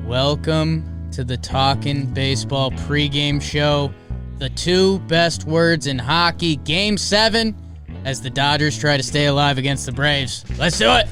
Welcome to the Talkin Baseball pregame show. The two best words in hockey, Game 7, as the Dodgers try to stay alive against the Braves. Let's do it!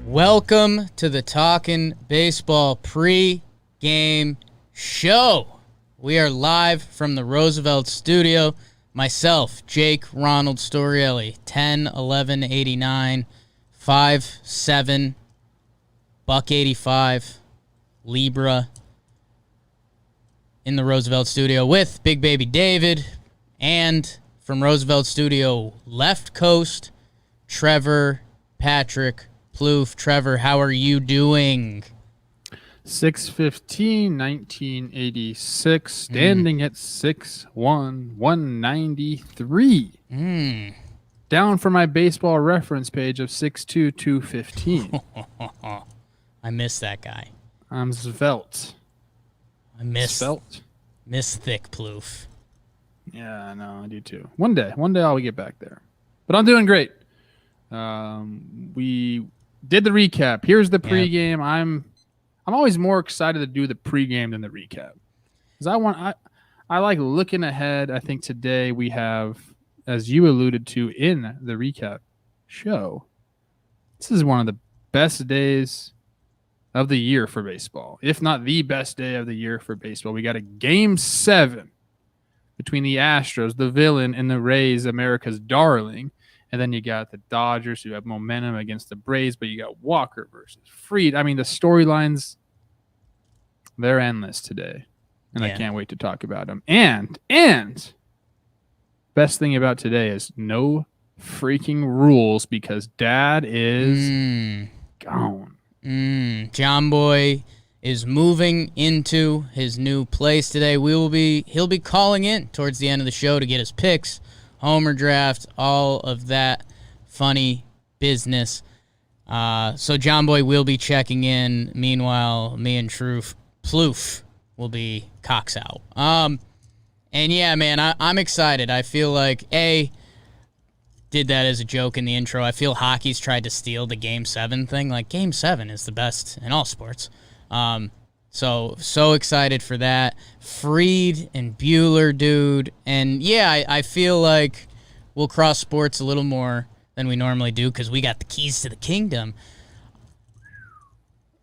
Welcome to the Talkin Baseball pre-game show. We are live from the Roosevelt studio. Myself, Jake Ronald Storielli, 10-11-89, 5'7", $185, Libra, in the Roosevelt studio with Big Baby David, and from Roosevelt studio, left coast, Trevor Patrick Plouffe. Trevor, how are you doing? 6/15, 1986, standing at 6'1", 193. Down from my baseball reference page of 6'2", 215. I miss that guy. I'm svelte. I miss Svelte? Miss thick Plouffe. Yeah, I know, I do too. One day I'll get back there. But I'm doing great. We did the recap. Here's the pregame. I'm always more excited to do the pregame than the recap. Because I like looking ahead. I think today we have, as you alluded to in the recap show, this is one of the best days of the year for baseball, if not the best day of the year for baseball. We got a Game 7 between the Astros, the villain, and the Rays, America's darling. And then you got the Dodgers who have momentum against the Braves, but you got Walker versus Fried. I mean, the storylines, they're endless today. And I can't wait to talk about them. And best thing about today is no freaking rules because Dad is gone. JOMBOY is moving into his new place today. He'll be calling in towards the end of the show to get his picks, homer draft, all of that funny business. So JOMBOY will be checking in. Meanwhile, me and Plouffe will be cocks out. And yeah, man, I'm excited. I feel like, did that as a joke in the intro. I feel hockey's tried to steal the Game 7 thing. Like, Game 7 is the best in all sports. So excited for that. Fried and Bueller, dude. And yeah, I feel like we'll cross sports a little more than we normally do because we got the keys to the kingdom.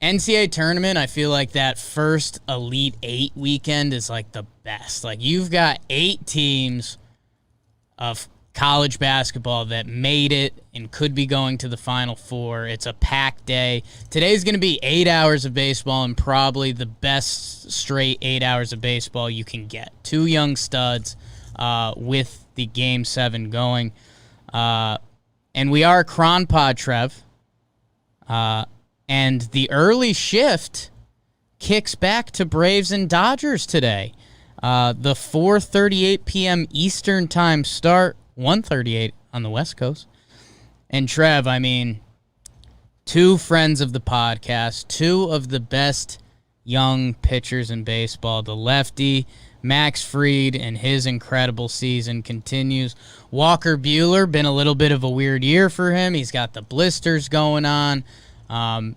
NCAA tournament, I feel like that first Elite 8 weekend is like the best. Like, you've got 8 teams of college basketball that made it and could be going to the Final Four. It's a packed day. Today's going to be 8 hours of baseball and probably the best straight 8 hours of baseball you can get. 2 young studs with the Game 7 going. And we are Cronpod, Trev. And the early shift kicks back to Braves and Dodgers today. The 4:38 p.m. Eastern time start. 1:38 on the West Coast. And Trev, I mean, 2 friends of the podcast, 2 of the best young pitchers in baseball. The lefty, Max Fried, and his incredible season continues. Walker Bueller, been a little bit of a weird year for him. He's got the blisters going on. And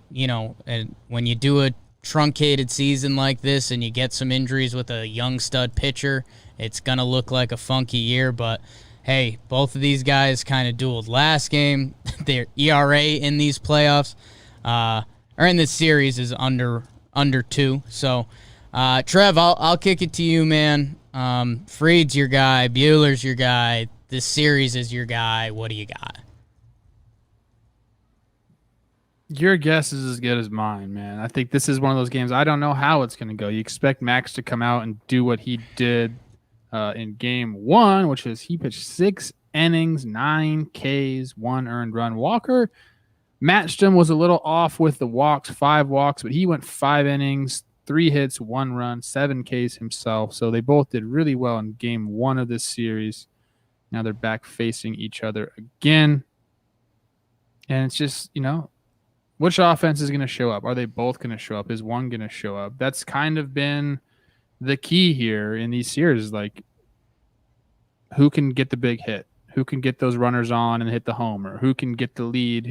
when you do a truncated season like this and you get some injuries with a young stud pitcher, it's going to look like a funky year, but hey, both of these guys kind of dueled last game. Their ERA in these playoffs, or in this series, is under 2. So, Trev, I'll kick it to you, man. Fried's your guy. Bueller's your guy. This series is your guy. What do you got? Your guess is as good as mine, man. I think this is one of those games. I don't know how it's going to go. You expect Max to come out and do what he did in Game 1, which is he pitched 6 innings, 9 Ks, 1 earned run. Walker matched him, was a little off with the walks, 5 walks, but he went 5 innings, 3 hits, 1 run, 7 Ks himself. So they both did really well in game 1 of this series. Now they're back facing each other again. And it's just, which offense is going to show up? Are they both going to show up? Is one going to show up? That's kind of been the key here in these series. Like, who can get the big hit? Who can get those runners on and hit the homer? Who can get the lead?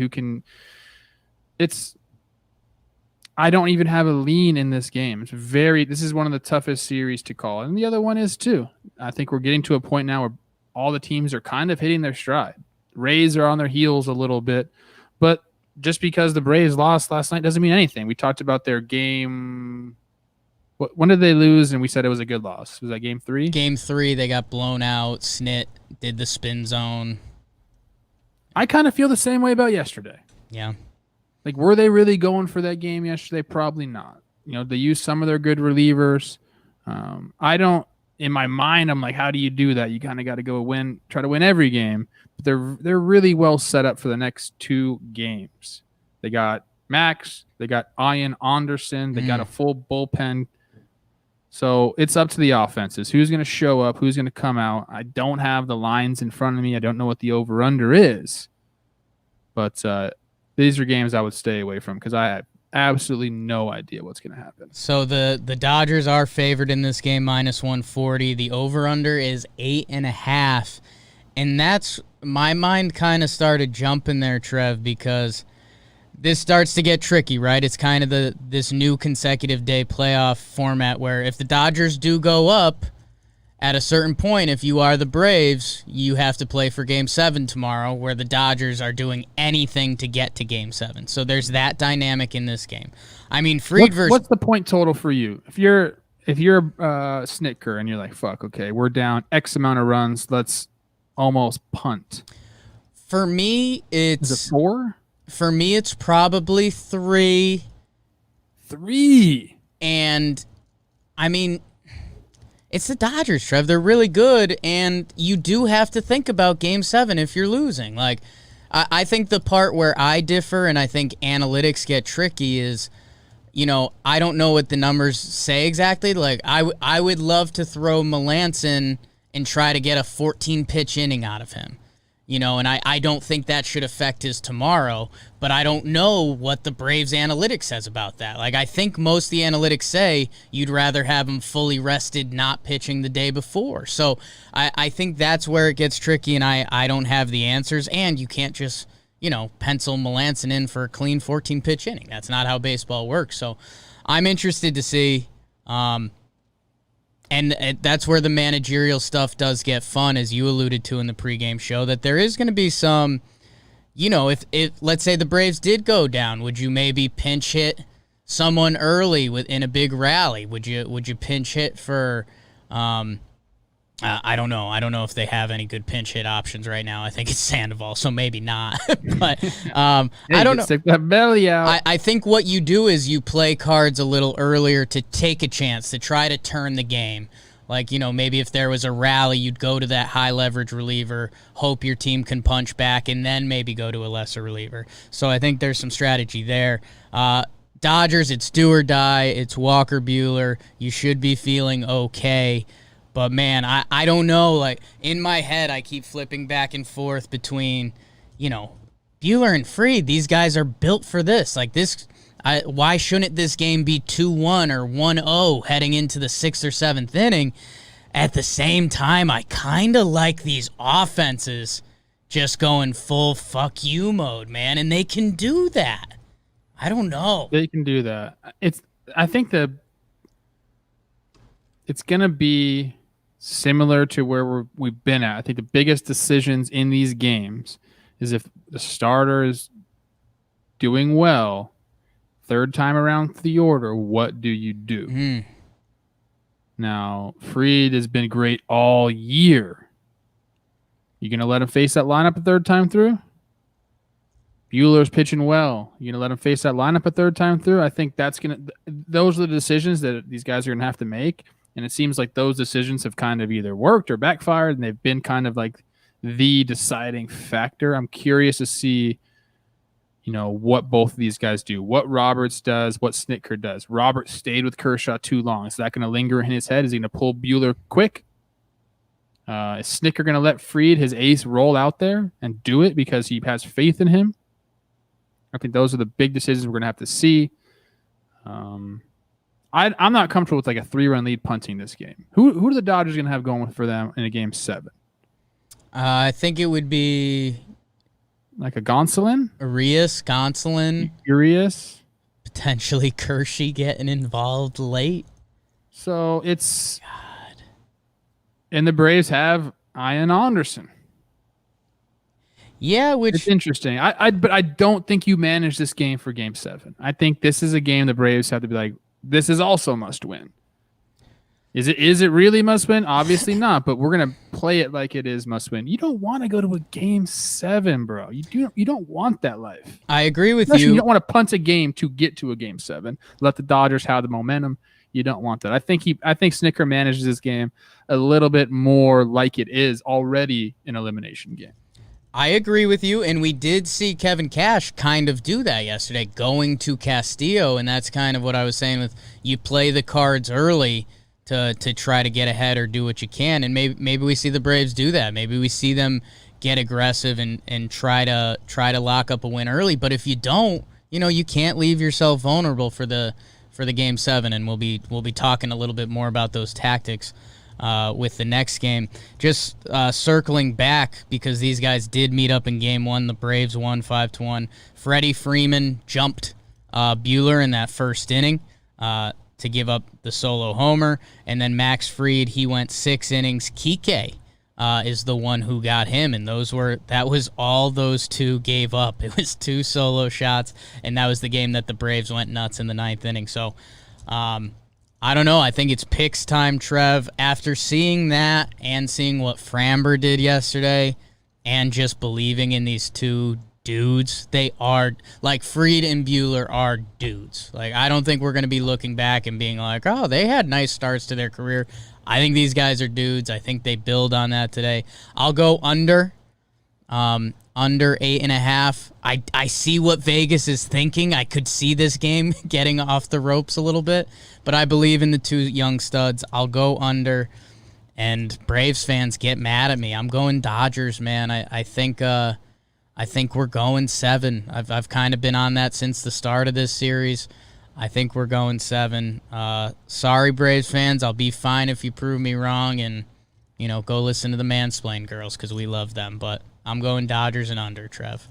I don't even have a lean in this game. This is one of the toughest series to call. And the other one is too. I think we're getting to a point now where all the teams are kind of hitting their stride. Rays are on their heels a little bit, but just because the Braves lost last night doesn't mean anything. We talked about their game. When did they lose? And we said it was a good loss. Was that game 3? Game 3, they got blown out. Snit did the spin zone. I kind of feel the same way about yesterday. Yeah. Like, were they really going for that game yesterday? Probably not. They used some of their good relievers. In my mind, I'm like, how do you do that? You kind of got to try to win every game. But they're really well set up for the next 2 games. They got Max. They got Ian Anderson. They got a full bullpen. So it's up to the offenses. Who's going to show up? Who's going to come out? I don't have the lines in front of me. I don't know what the over-under is. But these are games I would stay away from because I have absolutely no idea what's going to happen. So the Dodgers are favored in this game, -140. The over-under is 8.5. And that's my mind kind of started jumping there, Trev, because this starts to get tricky, right? It's kind of this new consecutive day playoff format where if the Dodgers do go up at a certain point, if you are the Braves, you have to play for Game 7 tomorrow, where the Dodgers are doing anything to get to Game 7. So there's that dynamic in this game. I mean, what's the point total for you? If you're Snitker and you're like, fuck, okay, we're down X amount of runs, let's almost punt. For me, is it 4? For me, it's probably 3. 3. And, I mean, it's the Dodgers, Trev. They're really good, and you do have to think about Game 7 if you're losing. Like, I think the part where I differ and I think analytics get tricky is, I don't know what the numbers say exactly. Like, I would love to throw Melanson and try to get a 14-pitch inning out of him. And I don't think that should affect his tomorrow, but I don't know what the Braves analytics says about that. Like, I think most of the analytics say you'd rather have him fully rested, not pitching the day before. So I think that's where it gets tricky, and I don't have the answers, and you can't just, pencil Melanson in for a clean 14-pitch inning. That's not how baseball works. So I'm interested to see. And that's where the managerial stuff does get fun, as you alluded to in the pregame show, that there is going to be some, if let's say the Braves did go down, would you maybe pinch hit someone early in a big rally? Would you pinch hit for, I don't know. I don't know if they have any good pinch hit options right now. I think it's Sandoval, so maybe not. But I don't know. Stick that belly out. I think what you do is you play cards a little earlier to take a chance, to try to turn the game. Like, maybe if there was a rally, you'd go to that high leverage reliever, hope your team can punch back, and then maybe go to a lesser reliever. So I think there's some strategy there. Dodgers, it's do or die. It's Walker Buehler. You should be feeling okay. But, man, I don't know. Like, in my head, I keep flipping back and forth between, Buehler and Fried. These guys are built for this. Like, why shouldn't this game be 2-1 or 1-0 heading into the 6th or 7th inning? At the same time, I kind of like these offenses just going full fuck you mode, man, and they can do that. I don't know. They can do that. I think it's going to be similar to where we've been at. I think the biggest decisions in these games is if the starter is doing well, third time around the order, what do you do? Now, Fried has been great all year. You going to let him face that lineup a third time through? Buehler's pitching well. You going to let him face that lineup a third time through? I think those are the decisions that these guys are going to have to make. And it seems like those decisions have kind of either worked or backfired, and they've been kind of like the deciding factor. I'm curious to see what both of these guys do, what Roberts does, what Snitker does. Roberts stayed with Kershaw too long. Is that going to linger in his head? Is he going to pull Buehler quick? Is Snitker going to let Fried, his ace, roll out there and do it because he has faith in him? I think those are the big decisions we're going to have to see. I'm not comfortable with like a 3-run lead punting this game. Who are the Dodgers going to have going for them in a game 7? I think it would be like a Gonsolin? Urias, potentially Kershey getting involved late. So it's... God. And the Braves have Ian Anderson. Yeah, which... It's interesting. But I don't think you manage this game for game 7. I think this is a game the Braves have to be like, this is also must win. Is it really must win? Obviously not, but we're gonna play it like it is must win. You don't want to go to a game 7, bro. You don't want that life. I agree with Especially you. You don't want to punt a game to get to a game 7. Let the Dodgers have the momentum. You don't want that. I think Snitker manages this game a little bit more like it is already an elimination game. I agree with you, and we did see Kevin Cash kind of do that yesterday, going to Castillo, and that's kind of what I was saying with you play the cards early to try to get ahead or do what you can, and maybe we see the Braves do that. Maybe we see them get aggressive and try to lock up a win early. But if you don't, you can't leave yourself vulnerable for the game 7, and we'll be talking a little bit more about those tactics with the next game. Just circling back, because these guys did meet up in game 1. The Braves won 5-1. Freddie Freeman jumped Buehler in that first inning to give up the solo homer, and then Max Fried, he went 6 innings. Kike is the one who got him, and that was all those two gave up. It was 2 solo shots, and that was the game that the Braves went nuts in the 9th inning. So I don't know. I think it's picks time, Trev. After seeing that and seeing what Framber did yesterday and just believing in these two dudes, they are, like, Fried and Buehler are dudes. Like, I don't think we're going to be looking back and being like, oh, they had nice starts to their career. I think these guys are dudes. I think they build on that today. I'll go under 8.5. I see what Vegas is thinking. I could see this game getting off the ropes a little bit, but I believe in the 2 young studs. I'll go under, and Braves fans get mad at me. I'm going Dodgers, man. I think we're going 7. I've kind of been on that since the start of this series. I think we're going 7. Sorry, Braves fans. I'll be fine if you prove me wrong, and go listen to the Mansplain Girls because we love them. But I'm going Dodgers and under, Trev.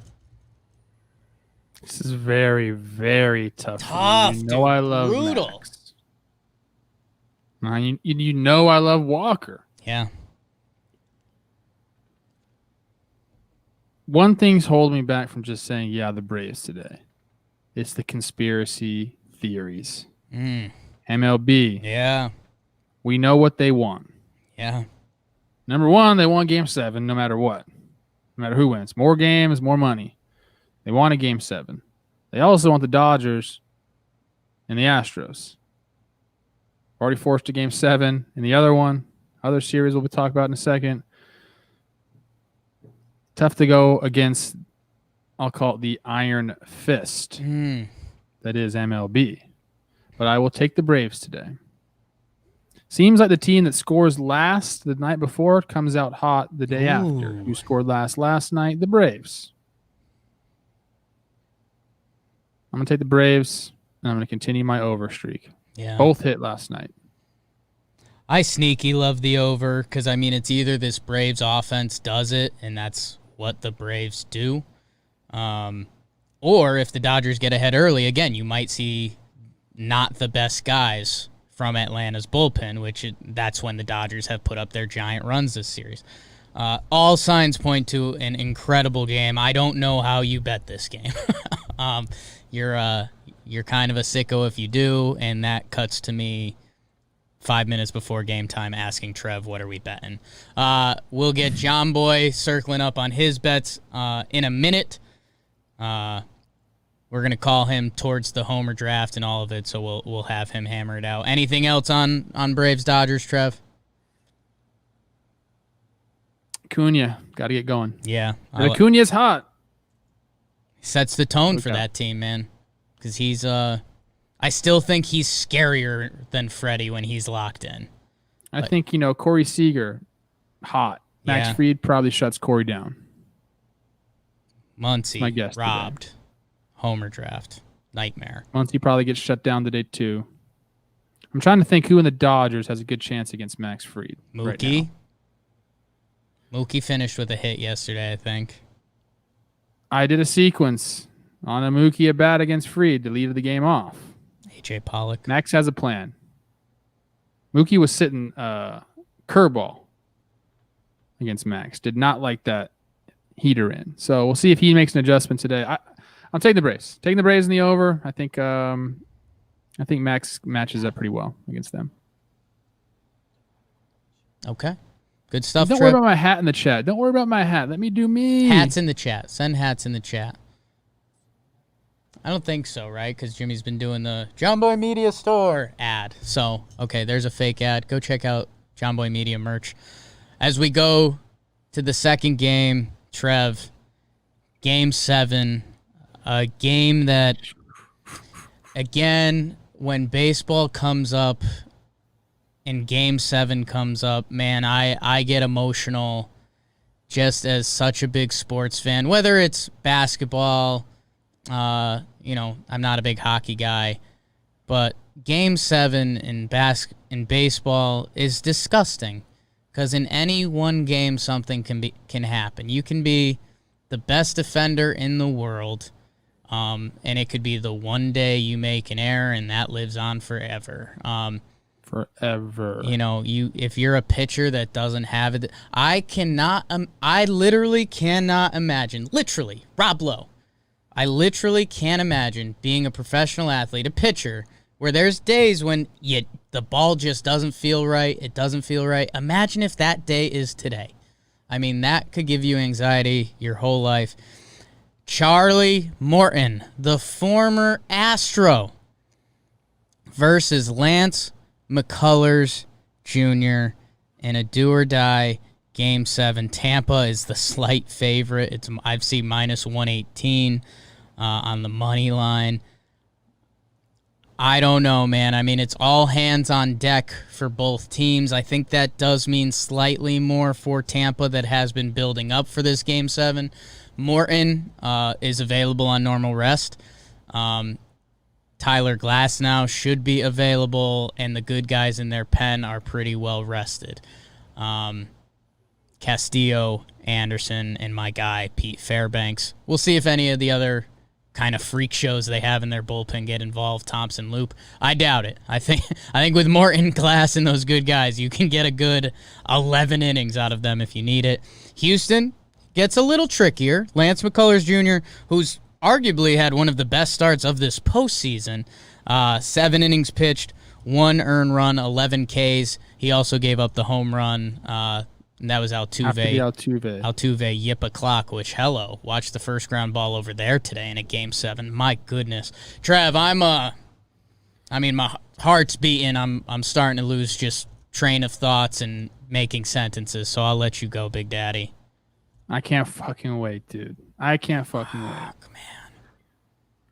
This is very, very tough. Tough, dude. I love brutal. Max. You know I love Walker. Yeah. One thing's holding me back from just saying, yeah, the Braves today. It's the conspiracy theories. MLB. Yeah. We know what they want. Yeah. Number 1, they want game 7 no matter what. No matter who wins. More games, more money. They want a game 7. They also want the Dodgers and the Astros. Already forced a game 7 in the other series we'll be talking about in a second. Tough to go against, I'll call it the iron fist. That is MLB. But I will take the Braves today. Seems like the team that scores last the night before comes out hot the day after. Who scored last night? The Braves. I'm going to take the Braves, and I'm going to continue my over streak. Yeah. Both hit last night. I sneaky love the over because, it's either this Braves offense does it, and that's what the Braves do, or if the Dodgers get ahead early, again, you might see not the best guys from Atlanta's bullpen, that's when the Dodgers have put up their giant runs this series. All signs point to an incredible game. I don't know how you bet this game. You're kind of a sicko if you do, and that cuts to me 5 minutes before game time asking Trev, what are we betting? We'll get JOMBOY circling up on his bets in a minute. We're going to call him towards the homer draft and all of it, so we'll have him hammer it out. Anything else on Braves-Dodgers, Trev? Acuna, got to get going. Yeah. Acuna's hot. Sets the tone for that team, man. Because he's I still think he's scarier than Freddie when he's locked in. I think, Corey Seager, hot. Max Fried probably shuts Corey down. Muncy, robbed. Today. Homer draft. Nightmare. Muncy probably gets shut down today, too. I'm trying to think who in the Dodgers has a good chance against Max Fried. Mookie. Right now. Mookie finished with a hit yesterday, I think. I did a sequence on a Mookie at bat against Fried to lead the game off. AJ Pollock. Max has a plan. Mookie was sitting curveball against Max. Did not like that heater in. So we'll see if he makes an adjustment today. I'm taking the Braves. Taking the Braves in the over. I think Max matches up pretty well against them. Okay. Good stuff. Don't worry about my hat in the chat. Don't worry about my hat. Let me do me. Hats in the chat. Send hats in the chat. I don't think so, right? Because Jimmy's been doing the JOMBOY Media Store ad. So, okay, there's a fake ad. Go check out JOMBOY Media merch. As we go to the second game, Trev, Game 7, a game that, again, when baseball comes up and Game 7 comes up, man, I get emotional just as such a big sports fan, whether it's basketball. I'm not a big hockey guy, but Game 7 in baseball is disgusting because in any one game something can happen. You can be the best defender in the world, and it could be the one day you make an error and that lives on forever. Forever. If you're a pitcher that doesn't have it, I literally cannot imagine. Literally, Rob Lowe. I literally can't imagine being a professional athlete, a pitcher, where there's days when the ball just doesn't feel right. It doesn't feel right. Imagine if that day is today. I mean, that could give you anxiety your whole life. Charlie Morton, the former Astro, versus Lance McCullers Jr. in a do-or-die Game 7. Tampa is the slight favorite. I've seen minus 118 on the money line. I don't know, man. I mean, it's all hands on deck for both teams. I think that does mean slightly more for Tampa that has been building up for this Game 7. Morton is available on normal rest. Tyler Glasnow should be available, and the good guys in their pen are pretty well rested. Castillo, Anderson, and my guy, Pete Fairbanks. We'll see if any of the other kind of freak shows they have in their bullpen get involved. Thompson, Loop. I doubt it. I think with Morton, Glass, and those good guys, you can get a good 11 innings out of them if you need it. Houston gets a little trickier. Lance McCullers Jr., who's arguably had one of the best starts of this postseason. 7 innings pitched, 1 earned run, 11 Ks. He also gave up the home run. And that was Altuve. Altuve yip a clock, which, hello, watch the first ground ball over there today in a Game 7. My goodness. Trev, my heart's beating. I'm starting to lose just train of thoughts and making sentences, so I'll let you go, Big Daddy. I can't fucking wait, dude. I can't fucking wait. Man.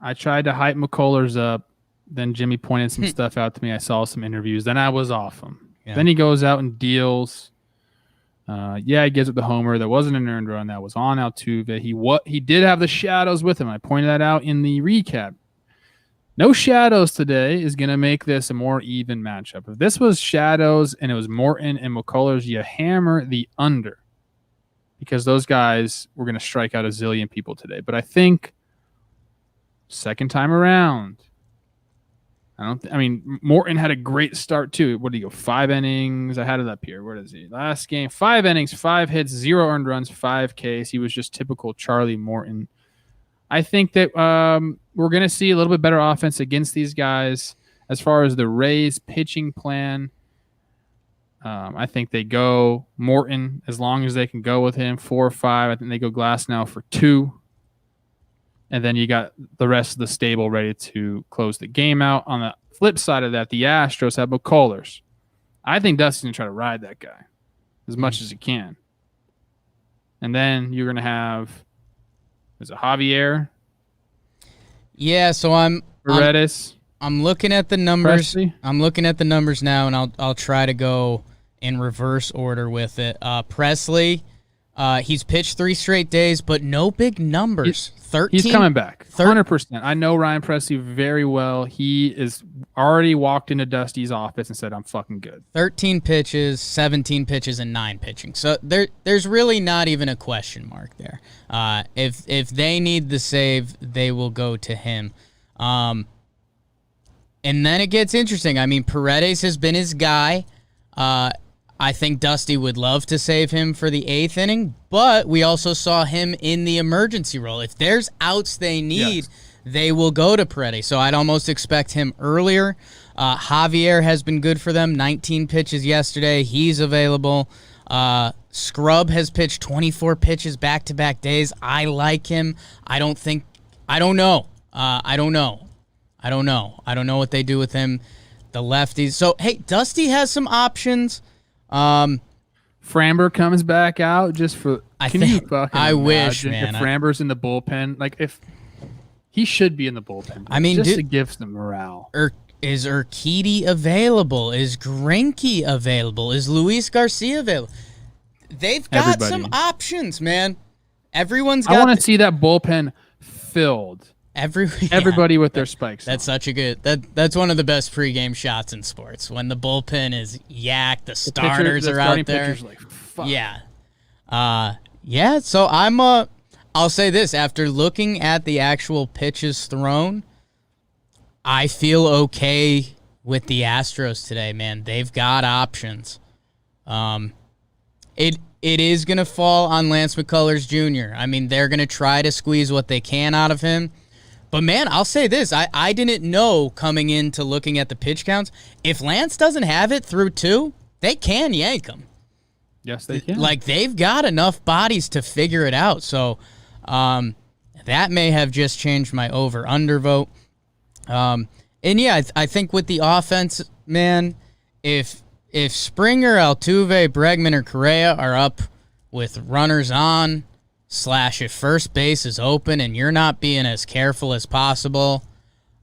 I tried to hype McCullers up. Then Jimmy pointed some stuff out to me. I saw some interviews. Then I was off him. Yeah. Then he goes out and deals. He gives up the homer. There wasn't an earned run. That was on Altuve. He did have the shadows with him. I pointed that out in the recap. No shadows today is going to make this a more even matchup. If this was shadows and it was Morton and McCullers, you hammer the under because those guys were going to strike out a zillion people today. But I think second time around, Morton had a great start too. What did he go? 5 innings. I had it up here. Where is he? Last game, 5 innings, 5 hits, 0 earned runs, 5 Ks. He was just typical Charlie Morton. I think that we're going to see a little bit better offense against these guys. As far as the Rays pitching plan, I think they go Morton as long as they can go with him, 4 or 5. I think they go Glasnow for 2. And then you got the rest of the stable ready to close the game out. On the flip side of that, the Astros have McCullers. I think Dusty's going to try to ride that guy as much as he can. And then you're going to have, is it Javier Yeah, so Paredes. I'm looking at the numbers. Presley? I'm looking at the numbers now, and I'll try to go in reverse order with it. Presley, he's pitched 3 straight days, but no big numbers. 13. He's coming back, 100%. I know Ryan Presley very well. He is already walked into Dusty's office and said, "I'm fucking good." 13 pitches, 17 pitches, and 9 pitching. So there's really not even a question mark there. If they need the save, they will go to him. And then it gets interesting. I mean, Paredes has been his guy. I think Dusty would love to save him for the 8th inning, but we also saw him in the emergency role. If there's outs they need, they will go to Paredes. So I'd almost expect him earlier. Javier has been good for them. 19 pitches yesterday. He's available. Scrub has pitched 24 pitches back-to-back days. I like him. I don't know. I don't know what they do with him. The lefties. So, hey, Dusty has some options. Framber comes back out just for. I wish, man. If Framber's in the bullpen, like if he should be in the bullpen. I mean, just to give some morale. Is Urquidy available? Is Greinke available? Is Luis Garcia available? They've got some options, man. Everyone's got. I want to see that bullpen filled. Everybody with their spikes. That's such a good. That's one of the best pregame shots in sports. When the bullpen is yacked, the starters are out there. Like, fuck. Yeah. So I'll say this: after looking at the actual pitches thrown, I feel okay with the Astros today, man. They've got options. It is gonna fall on Lance McCullers Jr. I mean, they're gonna try to squeeze what they can out of him. But, man, I'll say this. I didn't know coming into looking at the pitch counts, if Lance doesn't have it through 2, they can yank him. Yes, they can. Like, they've got enough bodies to figure it out. So, that may have just changed my over-under vote. And, yeah, I think with the offense, man, if Springer, Altuve, Bregman, or Correa are up with runners on, / if first base is open and you're not being as careful as possible,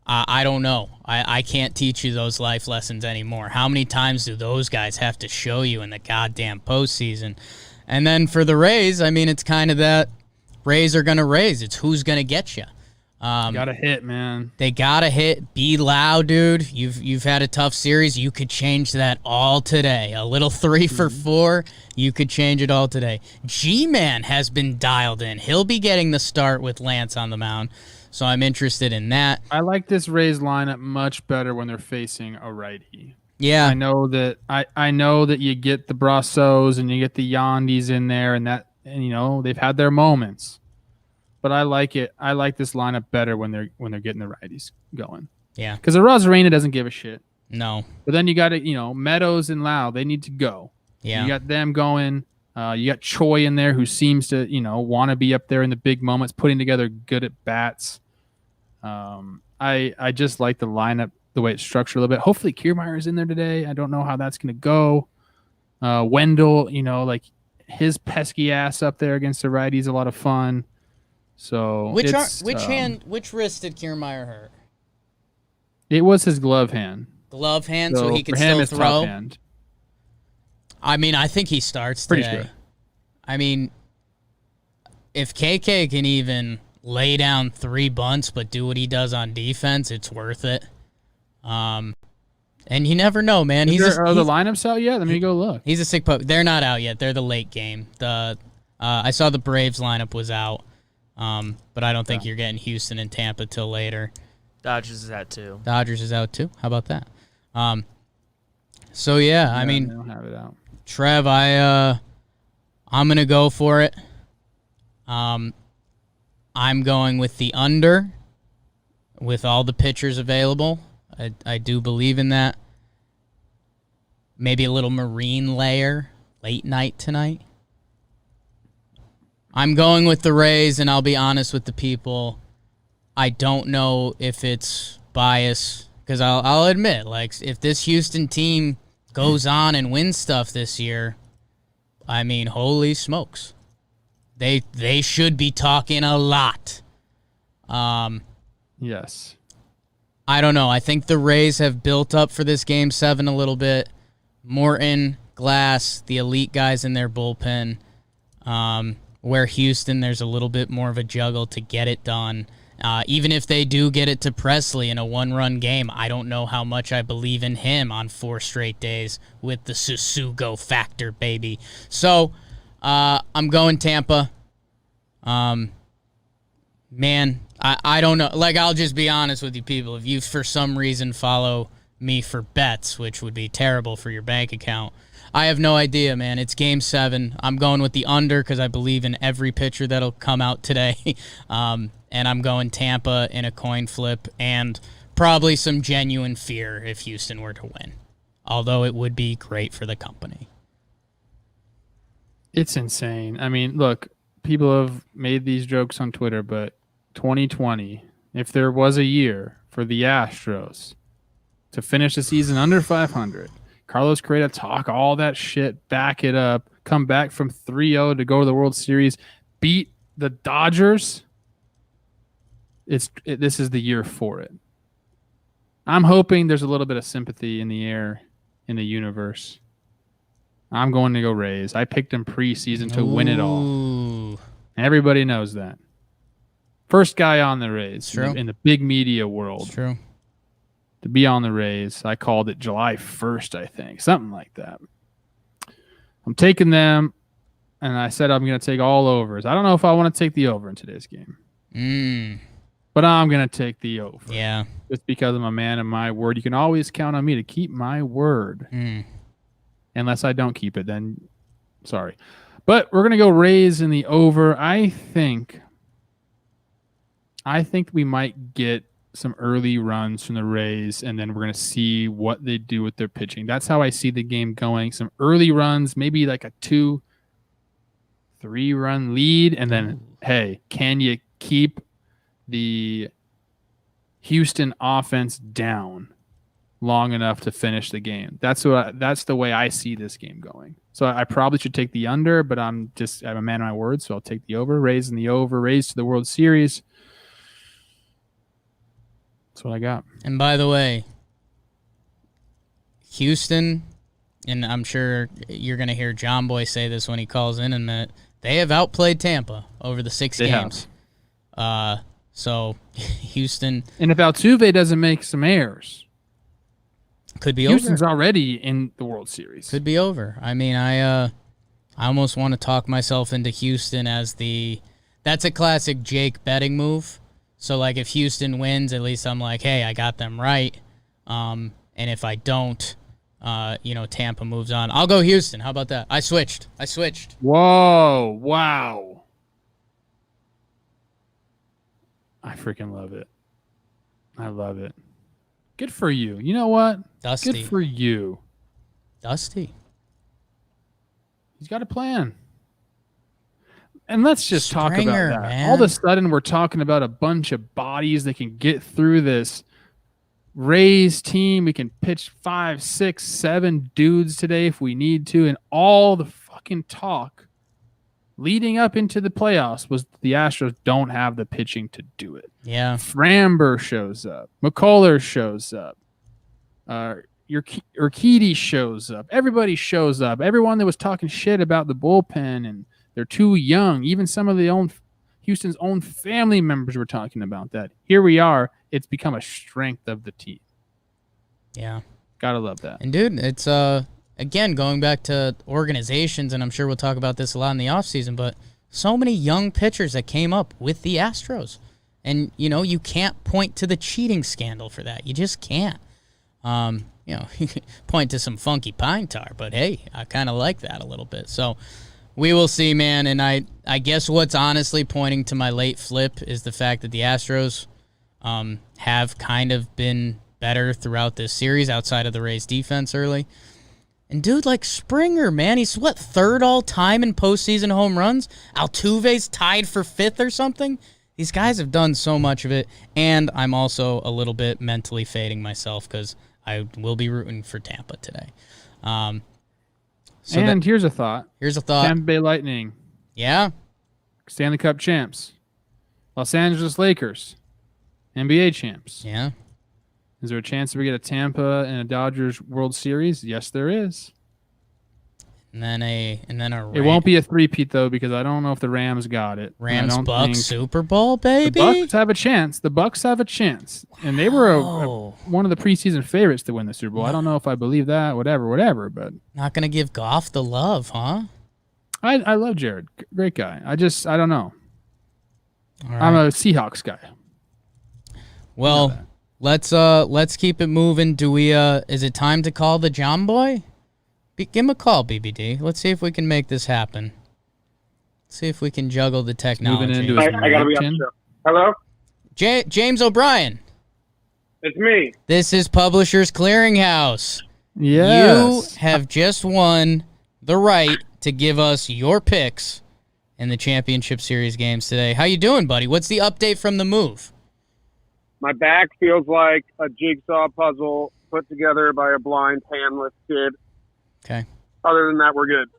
I don't know. I can't teach you those life lessons anymore. How many times do those guys have to show you in the goddamn postseason? And then for the Rays, I mean, it's kind of that Rays are going to raise. It's who's going to get you. Gotta hit, man. They gotta hit. Be loud, dude. You've had a tough series. You could change that all today. A little 3 for 4. You could change it all today. G-Man has been dialed in. He'll be getting the start with Lance on the mound. So I'm interested in that. I like this Rays lineup much better when they're facing a righty. Yeah. I know that you get the Brassos and you get the Yandis in there and you know, they've had their moments. But I like it. I like this lineup better when they're getting the righties going. Yeah. Because the Rosarena doesn't give a shit. No. But then you got it, you know, Meadows and Lau, they need to go. Yeah. You got them going. You got Choi in there who seems to, you know, want to be up there in the big moments, putting together good at bats. I just like the lineup, the way it's structured a little bit. Hopefully Kiermaier is in there today. I don't know how that's going to go. Wendell, you know, like his pesky ass up there against the righties, a lot of fun. So which wrist did Kiermaier hurt? It was his glove hand. Glove hand, so he can still throw. Top hand. I mean, I think he starts today. Pretty sure. I mean, if KK can even lay down 3 bunts but do what he does on defense, it's worth it. And you never know, man. Are the lineups out yet? Let me go look. He's a sick pup. They're not out yet. They're the late game. I saw the Braves lineup was out. But I don't think you're getting Houston and Tampa till later. Dodgers is out too. Dodgers is out too. How about that? So yeah, I mean, I don't have it out. Trev, I'm gonna go for it. I'm going with the under with all the pitchers available. I do believe in that. Maybe a little marine layer late night tonight. I'm going with the Rays, and I'll be honest with the people. I don't know if it's bias, because I'll admit, like, if this Houston team goes on and wins stuff this year, I mean, holy smokes. They should be talking a lot. Yes. I don't know. I think the Rays have built up for this Game 7 a little bit. Morton, Glass, the elite guys in their bullpen. Where Houston, there's a little bit more of a juggle to get it done. Even if they do get it to Presley in a one-run game, I don't know how much I believe in him on 4 straight days with the Susugo factor, baby. So, I'm going Tampa. Man, I don't know. Like, I'll just be honest with you people. If you, for some reason, follow me for bets, which would be terrible for your bank account, I have no idea, man. It's Game 7. I'm going with the under because I believe in every pitcher that'll come out today. And I'm going Tampa in a coin flip and probably some genuine fear if Houston were to win. Although it would be great for the company. It's insane. I mean, look, people have made these jokes on Twitter, but 2020, if there was a year for the Astros to finish the season under 500, Carlos Correa talk all that shit, back it up, come back from 3-0 to go to the World Series, beat the Dodgers. This is the year for it. I'm hoping there's a little bit of sympathy in the air, in the universe. I'm going to go Rays. I picked them preseason to win it all. Everybody knows that. First guy on the Rays in the big media world. It's true. To be on the Rays. I called it July 1st, I think. Something like that. I'm taking them, and I said I'm going to take all overs. I don't know if I want to take the over in today's game. But I'm going to take the over. Yeah. Just because I'm a man of my word. You can always count on me to keep my word. Unless I don't keep it, then sorry. But we're going to go Rays in the over. I think we might get some early runs from the Rays, and then we're going to see what they do with their pitching. That's how I see the game going. Some early runs, maybe like a 2-3 run lead, and then, hey, can you keep the Houston offense down long enough to finish the game? That's the way I see this game going. So I probably should take the under, but I'm a man of my word, so I'll take the over. Rays in the over. Rays to the World Series. That's what I got. And by the way, Houston, and I'm sure you're going to hear JOMBOY say this when he calls in a minute, they have outplayed Tampa over the 6 games. So Houston. And if Altuve doesn't make some errors, could be Houston's over. already in the World Series. Could be over. I mean, I almost want to talk myself into Houston as that's a classic Jake betting move. So, like, if Houston wins, at least I'm like, hey, I got them right. And if I don't, Tampa moves on. I'll go Houston. How about that? I switched. Whoa. Wow. I freaking love it. I love it. Good for you. You know what? Dusty. Good for you. Dusty. He's got a plan. And let's just talk about that. Man. All of a sudden, we're talking about a bunch of bodies that can get through this Rays team. We can pitch 5, 6, 7 dudes today if we need to. And all the fucking talk leading up into the playoffs was the Astros don't have the pitching to do it. Yeah. Framber shows up. McCullers shows up. Urquidy shows up. Everybody shows up. Everyone that was talking shit about the bullpen and they're too young. Even some of Houston's own family members were talking about that. Here we are. It's become a strength of the team. Yeah. Gotta love that. And, dude, it's, again, going back to organizations, and I'm sure we'll talk about this a lot in the offseason, but so many young pitchers that came up with the Astros. And, you can't point to the cheating scandal for that. You just can't. You can point to some funky pine tar, but, hey, I kind of like that a little bit. So, we will see, man, and I guess what's honestly pointing to my late flip is the fact that the Astros have kind of been better throughout this series outside of the Rays defense early. And, dude, like Springer, man, he's, third all-time in postseason home runs? Altuve's tied for 5th or something? These guys have done so much of it, and I'm also a little bit mentally fading myself because I will be rooting for Tampa today. Here's a thought. Tampa Bay Lightning. Yeah. Stanley Cup champs. Los Angeles Lakers. NBA champs. Yeah. Is there a chance that we get a Tampa and a Dodgers World Series? Yes, there is. And then a It won't be a three-peat, though, because I don't know if the Rams got it. Rams Bucks Super Bowl, baby. The Bucks have a chance. And they were one of the preseason favorites to win the Super Bowl. I don't know if I believe that, whatever, but not gonna give Goff the love, huh? I love Jared. Great guy. I don't know. Right. I'm a Seahawks guy. Well, let's keep it moving. Do we is it time to call the JOMBOY? Give him a call, BBD. Let's see if we can make this happen. See if we can juggle the technology. Moving into I gotta be on the show. Hello? James O'Brien. It's me. This is Publishers Clearinghouse. Yes. You have just won the right to give us your picks in the championship series games today. How you doing, buddy? What's the update from the move? My back feels like a jigsaw puzzle put together by a blind, handless kid. Okay. Other than that, we're good.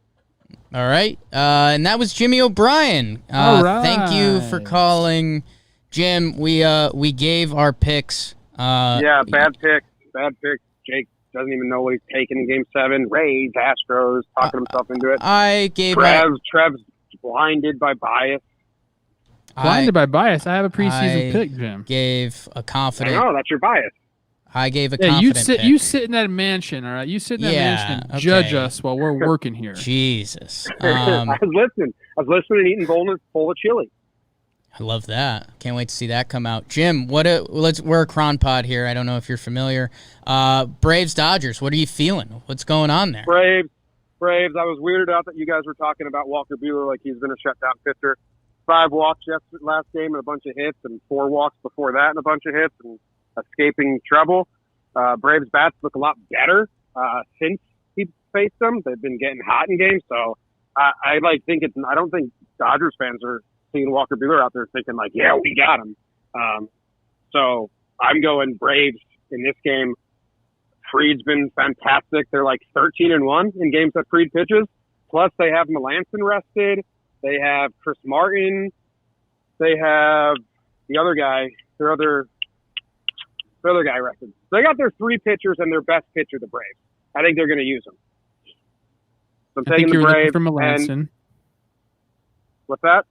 All right. And that was Jimmy O'Brien. All right. Thank you for calling, Jim. We gave our picks. Yeah, bad pick. Jake doesn't even know what he's taking in Game 7. Rays, Astros, talking himself into it. I gave Trev's blinded by bias. Blinded by bias. I have a preseason pick, Jim. Gave a confident. I know, that's your bias. I gave a confident pick. You sit in that mansion, all right? You sit in that mansion and judge us while we're working here. Jesus. I was listening and eating bowls full of chili. I love that. Can't wait to see that come out. Jim, we're a Cron Pod here. I don't know if you're familiar. Braves Dodgers. What are you feeling? What's going on there? Braves. I was weirded out that you guys were talking about Walker Buehler like he's been a shutdown pitcher. 5 walks last game and a bunch of hits, and 4 walks before that and a bunch of hits, and escaping trouble. Braves bats look a lot better since he faced them. They've been getting hot in games, so I don't think Dodgers fans are seeing Walker Buehler out there thinking like, yeah, we got him. So I'm going Braves in this game. Fried's been fantastic. They're like 13-1 in games that Fried pitches. Plus they have Melanson rested. They have Chris Martin. They have the other guy, their other guy rested. They got their 3 pitchers and their best pitcher, the Braves. I think they're going to use them. So I'm taking the Braves. For Melanson. What's that?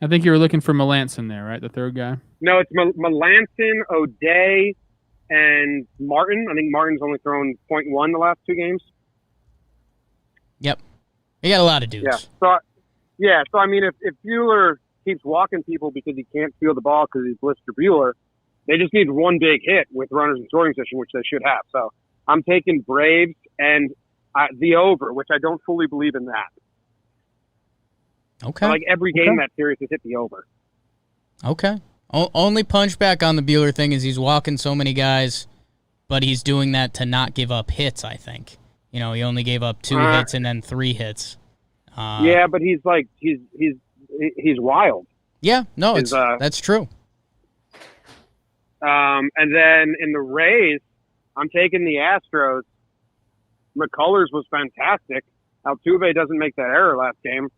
I think you were looking for Melanson there, right? The third guy? No, it's Melanson, O'Day, and Martin. I think Martin's only thrown .1 the last 2 games. Yep. You got a lot of dudes. Yeah. So I mean, if Buehler keeps walking people because he can't feel the ball because he's Blister Buehler, they just need one big hit with runners in scoring position, which they should have. So I'm taking Braves and the over, which I don't fully believe in that. Okay. So like every game that series has hit the over. Okay. Only punchback on the Buehler thing is he's walking so many guys, but he's doing that to not give up hits, I think. He only gave up 2 hits and then 3 hits. Yeah, but he's wild. Yeah, no, that's true. And then in the Rays, I'm taking the Astros. McCullers was fantastic. Altuve doesn't make that error last game.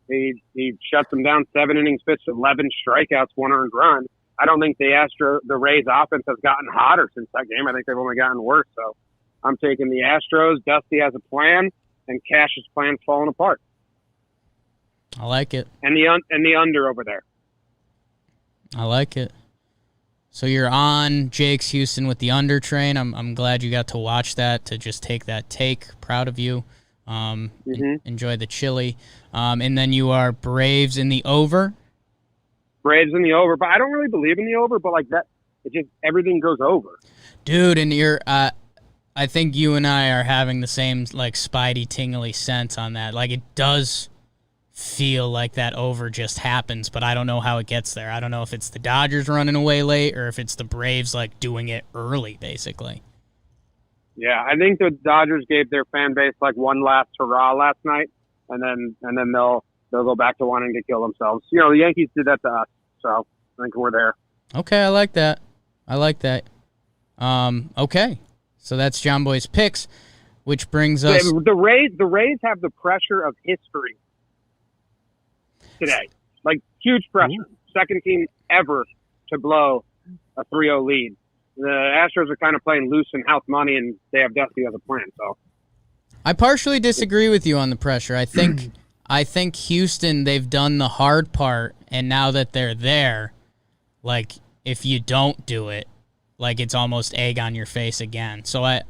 He shuts them down 7 innings pitched, 11 strikeouts, 1 earned run. I don't think the Rays offense has gotten hotter since that game. I think they've only gotten worse. So I'm taking the Astros. Dusty has a plan, and Cash's plan's falling apart. I like it. And the under over there. I like it. So you're on Jake's Houston with the under train. I'm glad you got to watch that, to just take that take. Proud of you. Enjoy the chili. And then you are Braves in the over. Braves in the over, but I don't really believe in the over, but like that, it just, everything goes over. Dude, and I think you and I are having the same like spidey tingly sense on that. Like it does feel like that over just happens, but I don't know how it gets there. I don't know if it's the Dodgers running away late or if it's the Braves like doing it early, basically. Yeah, I think the Dodgers gave their fan base like one last hurrah last night, and then they'll go back to wanting to kill themselves. The Yankees did that to us, so I think we're there. Okay, I like that. Okay, so that's JOMBOY's picks, which brings us. The Rays have the pressure of history today, like huge pressure. Second team ever to blow a 3-0 lead. The Astros are kind of playing loose and house money, and they have Dusty as a plan. So I partially disagree with you on the pressure. I think Houston, they've done the hard part, and now that they're there, like, if you don't do it, like, it's almost egg on your face again. So I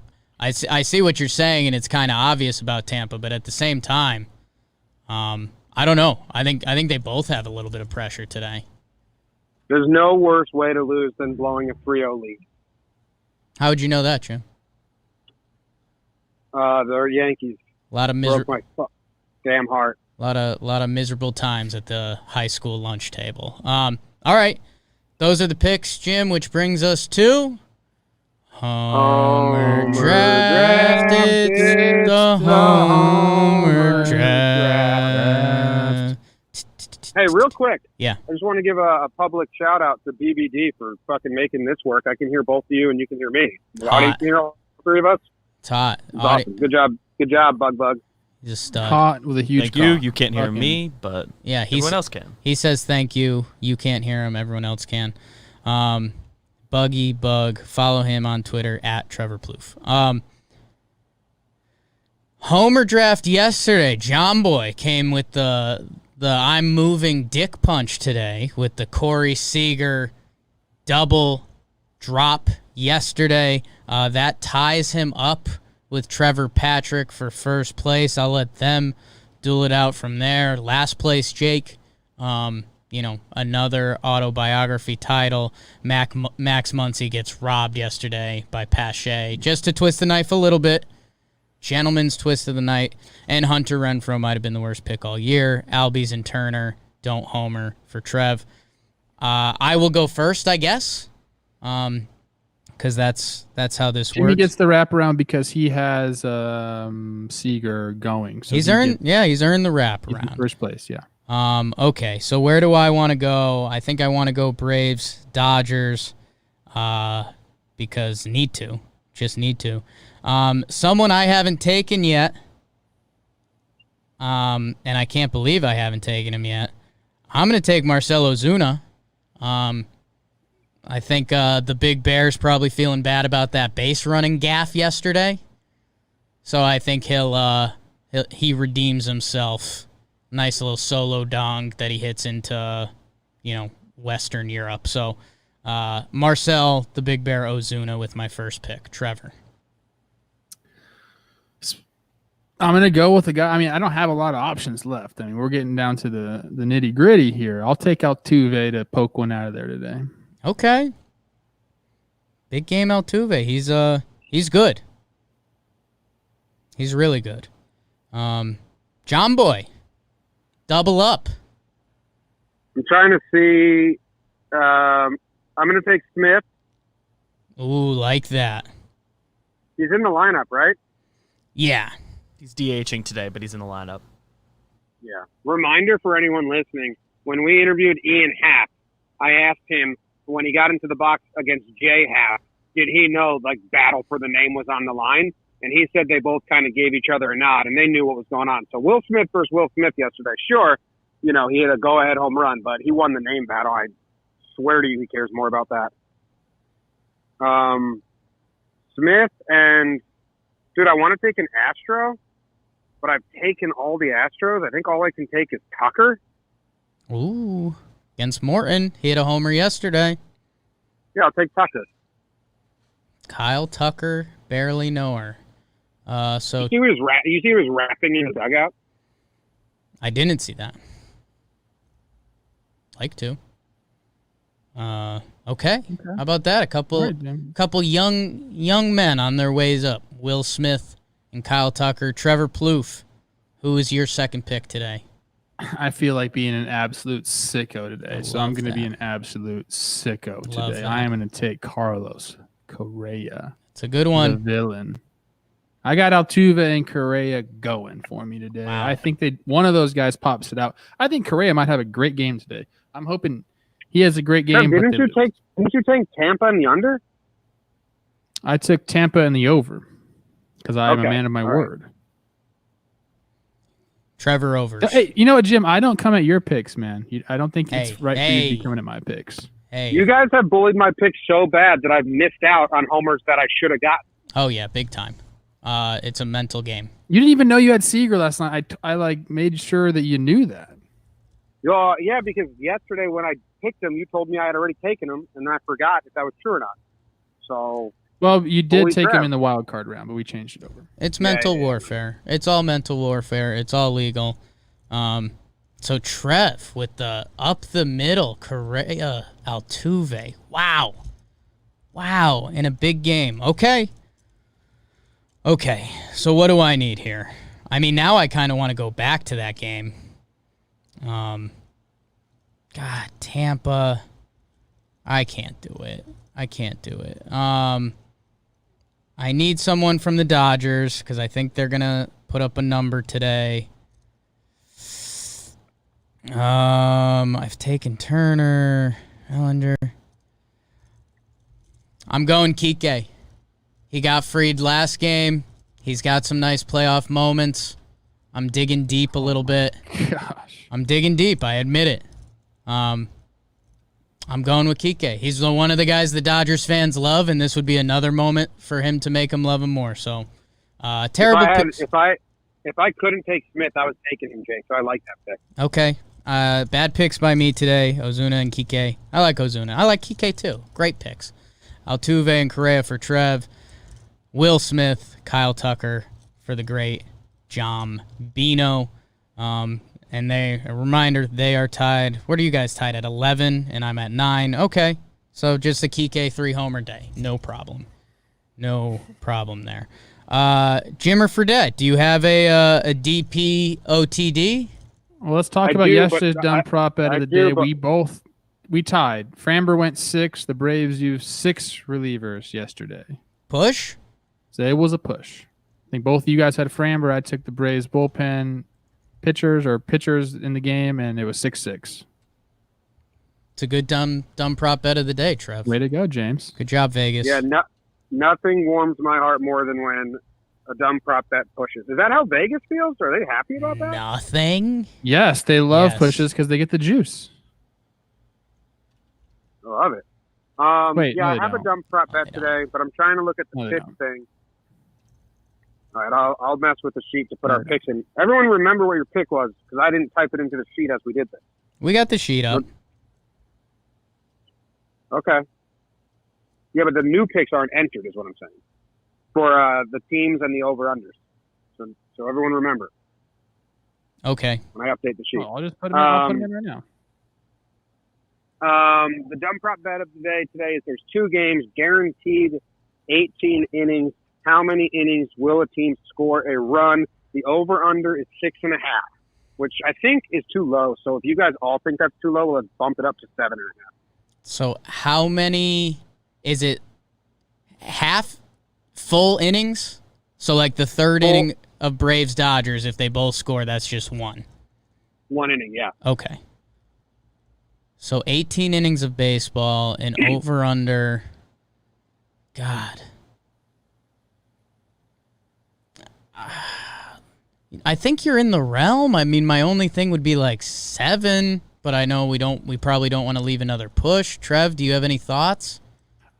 see what you're saying, and it's kind of obvious about Tampa, but at the same time, I don't know. I think they both have a little bit of pressure today. there's no worse way to lose than blowing a 3-0 lead. How would you know that, Jim? The Yankees A lot of broke my damn heart. lot of miserable times at the high school lunch table. All right, those are the picks, Jim, which brings us to Homer Draft. It's the Homer Draft. Hey, real quick. Yeah. I just want to give a public shout out to BBD for fucking making this work. I can hear both of you, and you can hear me. The audience can hear all three of us. It's hot. It's awesome. Good job, Bug. Just stud. Hot with a huge Thank you. cock. You can't hear Fucking- me, but Yeah, everyone else can. He says thank you. You can't hear him. Everyone else can. Buggy Bug. Follow him on Twitter at Trevor Plouffe. Homer Draft yesterday. JOMBOY came with the I'm moving dick punch today with the Corey Seager double drop yesterday. That ties him up with Trevor Patrick for first place. I'll let them duel it out from there. Last place, Jake. Another autobiography title. Max Muncy gets robbed yesterday by Pache. Just to twist the knife a little bit. Gentleman's twist of the night. And Hunter Renfroe might have been the worst pick all year. Albies and Turner don't homer for Trev. I will go first, I guess. Because that's how this Jimmy works. gets the wraparound because he has Seager going. So He's earned the he's in wraparound. first place, yeah. Okay, so where do I want to go? I think I want to go Braves, Dodgers, because need to. Just need to. Someone I haven't taken yet, and I can't believe I haven't taken him yet. I'm going to take Marcell Ozuna. I think the Big Bear's probably feeling bad about that base running gaffe yesterday. So I think he redeems himself. Nice little solo dong that he hits into, Western Europe. So Marcell, the Big Bear, Ozuna with my first pick. Trevor. I'm going to go with a guy. I mean, I don't have a lot of options left. I mean, we're getting down to the nitty gritty here. I'll take Altuve to poke one out of there today. Okay. Big game Altuve. He's good. He's really good. JOMBOY. Double up. I'm trying to see. I'm going to take Smith. Ooh, like that. He's in the lineup, right? Yeah. He's DHing today, but he's in the lineup. Yeah. Reminder for anyone listening: when we interviewed Ian Happ, I asked him when he got into the box against Jay Happ, did he know battle for the name was on the line? And he said they both kind of gave each other a nod, and they knew what was going on. So Will Smith versus Will Smith yesterday. Sure, he had a go-ahead home run, but he won the name battle. I swear to you, he cares more about that. Smith and dude, I want to take an Astro, but I've taken all the Astros. I think all I can take is Tucker. Ooh. Against Morton. He hit a homer yesterday. Yeah, I'll take Tucker. Kyle Tucker, barely know her. You see he was rapping in the dugout? I didn't see that. Like to. Okay. How about that? A couple young men on their ways up. Will Smith and Kyle Tucker. Trevor Plouffe. Who is your second pick today? I feel like being an absolute sicko today, so I'm going to be that. an absolute sicko Love today. that. I am going to take Carlos Correa, It's a good the one. villain. I got Altuve and Correa going for me today. Wow. I think one of those guys pops it out. I think Correa might have a great game today. I'm hoping he has a great game. Didn't you take Tampa in the under? I took Tampa in the over because I am a Okay. man of my All right. word. Trevor Overs. Hey, you know what, Jim? I don't come at your picks, man. I don't think it's Hey, right for you to hey. be coming at my picks. Hey. You guys have bullied my picks so bad that I've missed out on homers that I should have gotten. Oh, yeah, big time. It's a mental game. You didn't even know you had Seager last night. I like made sure that you knew that. Yeah, because yesterday when I picked him, you told me I had already taken him, and I forgot if that was true or not. So, well, you did holy take crap. him in the wild card round, but we changed it over. It's mental warfare. It's all mental warfare. It's all legal. So Trev with the up the middle, Correa, Altuve. Wow, in a big game. Okay. So what do I need here? I mean, now I kind of want to go back to that game. God, Tampa. I can't do it. I need someone from the Dodgers because I think they're gonna put up a number today. I've taken Turner, Ellinger. I'm going Kike. He got freed last game. He's got some nice playoff moments. I'm digging deep a little bit. Gosh. I'm digging deep. I admit it. I'm going with Kike. He's one of the guys the Dodgers fans love, and this would be another moment for him to make them love him more. So, terrible picks. If I couldn't take Smith, I was taking him, Jake. So I like that pick. Okay. Bad picks by me today, Ozuna and Kike. I like Ozuna. I like Kike too. Great picks. Altuve and Correa for Trev. Will Smith, Kyle Tucker for the great Jombino. And a reminder, they are tied. What are you guys tied at? 11, and I'm at 9. Okay. So just a Kike 3-homer day. No problem there. Jim or Fredette, do you have a DP OTD? Well, let's talk about yesterday's dumb prop bet of the day. We tied. Framber went 6. The Braves used 6 relievers yesterday. Push? So it was a push. I think both of you guys had Framber. I took the Braves bullpen pitchers in the game, and it was 6-6. It's a good dumb prop bet of the day, Trev. Way to go, James. Good job, Vegas. Yeah, nothing warms my heart more than when a dumb prop bet pushes. Is that how Vegas feels? Are they happy about that? Nothing. Yes, they love pushes because they get the juice. I love it. Wait, yeah, no, I have a dumb prop bet today, but I'm trying to look at the pitch thing. All right, I'll mess with the sheet to put our picks in. Everyone remember what your pick was, because I didn't type it into the sheet as we did this. We got the sheet up. Okay. Yeah, but the new picks aren't entered, is what I'm saying, for the teams and the over-unders. So everyone remember. Okay. When I update the sheet. I'll just put them in. I'll put them in right now. The dumb prop bet of the day today is there's 2 games, guaranteed 18 innings. How many innings will a team score a run? The over-under is 6.5, which I think is too low. So if you guys all think that's too low, let's bump it up to 7.5. So how many is it? Half full innings? So like the third inning of Braves Dodgers, if they both score, that's just 1. 1 inning, yeah. Okay. So 18 innings of baseball and over-under. God. I think you're in the realm. I mean, my only thing would be like 7, but I know we probably don't want to leave another push. Trev, do you have any thoughts?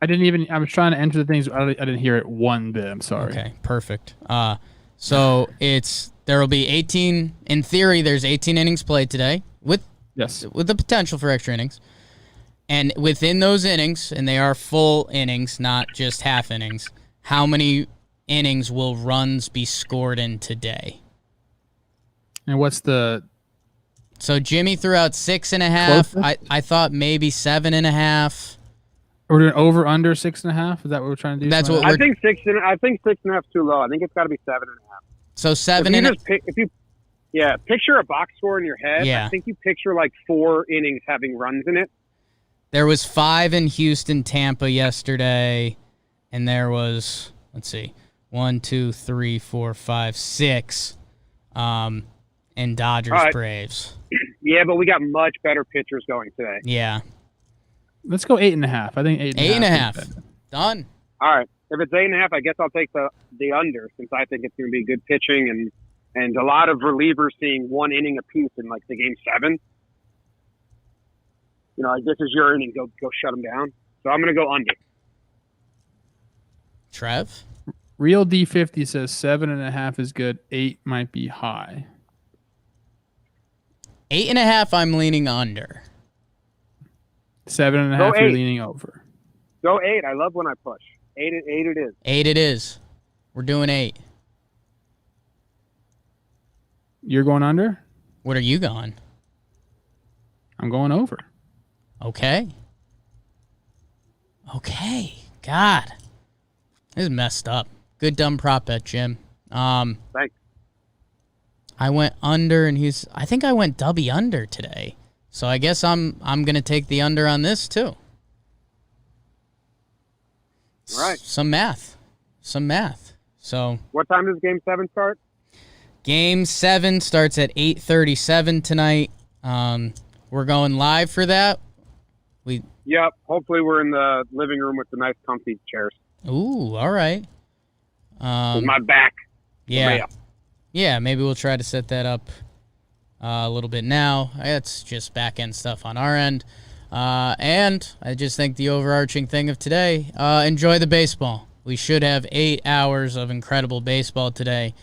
I was trying to enter the things. I didn't hear it one bit. I'm sorry. Okay, perfect. So there will be 18, in theory, there's 18 innings played today with the potential for extra innings. And within those innings, and they are full innings, not just half innings, how many innings will runs be scored in today? And what's the... So Jimmy threw out 6.5. I thought maybe 7.5. We're doing over under 6.5. Is that what we're trying to do? That's what I think 6.5 is too low. I think it's got to be 7.5. So 7.5. Picture a box score in your head. Yeah. I think you picture like 4 innings having runs in it. There was 5 in Houston, Tampa yesterday, and there was 1, 2, 3, 4, 5, 6 in Dodgers Braves. Yeah, but we got much better pitchers going today. Yeah. Let's go 8.5. I think 8.5. Done. All right. If it's 8.5, I guess I'll take the under, since I think it's going to be good pitching and a lot of relievers seeing 1 inning apiece in like the game 7. like this is your inning. Go shut them down. So I'm going to go under. Trev? Real D50 says 7.5 is good. 8 might be high. 8.5, I'm leaning under. 7.5, Go you're 8. leaning over. Go 8. I love when I push. 8 it is. 8 it is. We're doing 8. You're going under? What are you going? I'm going over. Okay. God. This is messed up. Good dumb prop bet, Jim. Thanks. I went under, and I think I went dubby under today. So I guess I'm gonna take the under on this too. All right. Some math. So What time does Game 7 start? Game 7 starts at 8:37 tonight. We're going live for that. Yep. Hopefully we're in the living room with the nice comfy chairs. Ooh, all right. With my back. Yeah. Yeah, maybe we'll try to set that up a little bit now. It's just back-end stuff on our end. And I just think the overarching thing of today, enjoy the baseball. We should have 8 hours of incredible baseball today,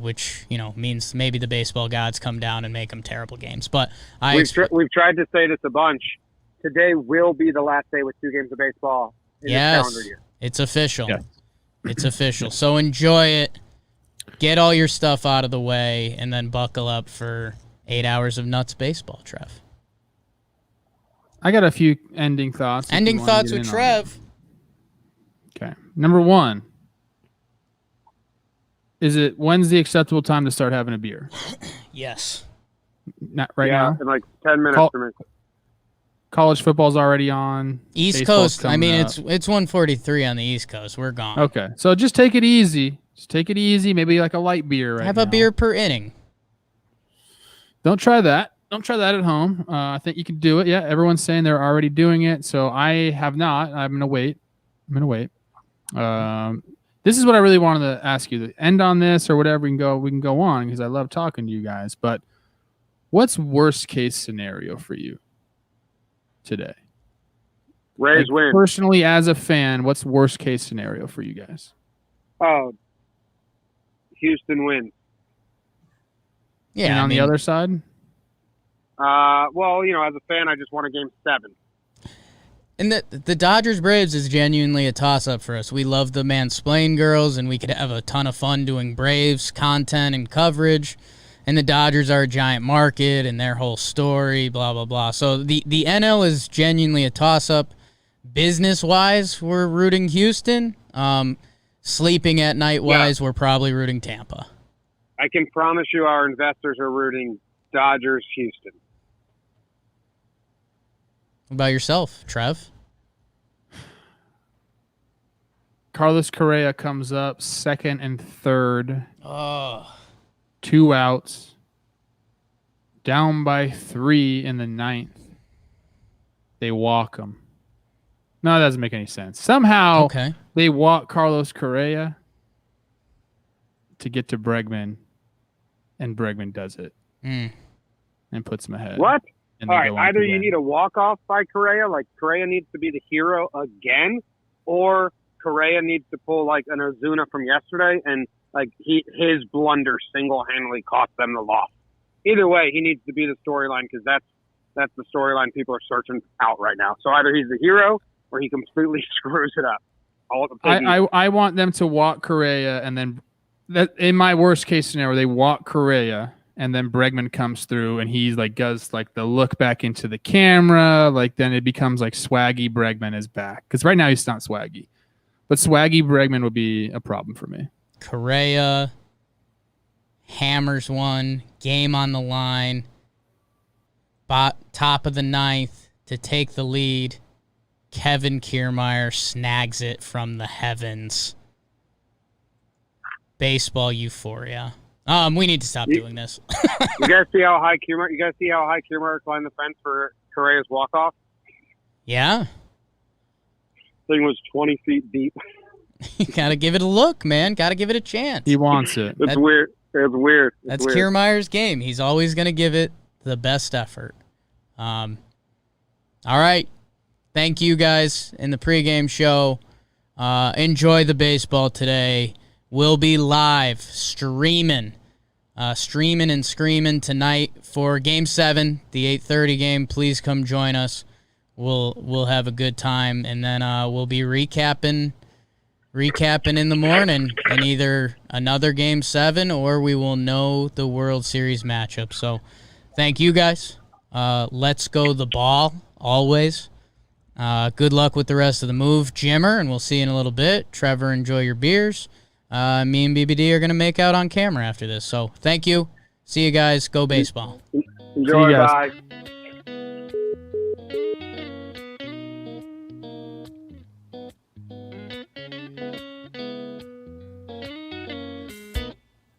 which, means maybe the baseball gods come down and make them terrible games. But We've tried to say this a bunch. Today will be the last day with 2 games of baseball in this calendar year. It's official. Yes. It's official. So enjoy it. Get all your stuff out of the way, and then buckle up for 8 hours of nuts baseball, Trev. I got a few ending thoughts. Ending thoughts with Trev. Okay. Number 1. When's the acceptable time to start having a beer? Yes. Not right now. In like 10 minutes for me. College football's already on. East Baseball's Coast. I mean, coming up. it's 1:43 on the East Coast. We're gone. Okay. So just take it easy. Maybe like a light beer right Have now. a beer per inning. Don't try that. Don't try that at home. I think you can do it. Yeah, everyone's saying they're already doing it. So I have not. I'm going to wait. This is what I really wanted to ask you. To end on this or whatever, we can go on because I love talking to you guys. But what's worst case scenario for you today? Rays win. Personally, as a fan, what's worst case scenario for you guys? Oh, Houston wins. Yeah. And on the other side? Well, as a fan, I just want a Game 7. And the Dodgers Braves is genuinely a toss-up for us. We love the Mansplain girls, and we could have a ton of fun doing Braves content and coverage. And the Dodgers are a giant market, and their whole story, blah, blah, blah. So the NL is genuinely a toss-up. Business-wise, we're rooting Houston. Sleeping at night-wise, we're probably rooting Tampa. I can promise you our investors are rooting Dodgers, Houston. What about yourself, Trev? Carlos Correa comes up second and third. Oh. 2 outs. Down by 3 in the 9th. They walk him. No, that doesn't make any sense. Somehow they walk Carlos Correa to get to Bregman, and Bregman does it and puts him ahead. What? And all right, either you need a walk-off by Correa, like Correa needs to be the hero again, or Correa needs to pull like an Ozuna from yesterday and like his blunder single-handedly cost them the loss. Either way, he needs to be the storyline because that's the storyline people are searching out right now. So either he's the hero or he completely screws it up. I want them to walk Correa, and then that in my worst case scenario, they walk Correa, and then Bregman comes through, and he's like does like the look back into the camera, like then it becomes like swaggy Bregman is back because right now he's not swaggy, but swaggy Bregman would be a problem for me. Correa hammers one, game on the line, top of the 9th to take the lead. Kevin Kiermaier snags it from the heavens. Baseball euphoria. We need to stop doing this. You guys see how high Kiermaier climbed the fence for Correa's walk-off? Yeah. Thing was 20 feet deep. You gotta give it a look, man. Gotta give it a chance. He wants it. It's weird. It's weird. That's Kiermaier's game. He's always gonna give it the best effort. All right. Thank you guys in the pregame show. Enjoy the baseball today. We'll be live streaming and screaming tonight for Game 7, the 8:30 game. Please come join us. We'll have a good time, and then we'll be recapping in the morning in either another Game 7 or we will know the World Series matchup. So thank you guys. Let's go the ball always. Good luck with the rest of the move, Jimmer, and we'll see you in a little bit. Trevor, enjoy your beers. Me and BBD are going to make out on camera after this. So thank you. See you guys. Go baseball. Enjoy. See you guys. Bye.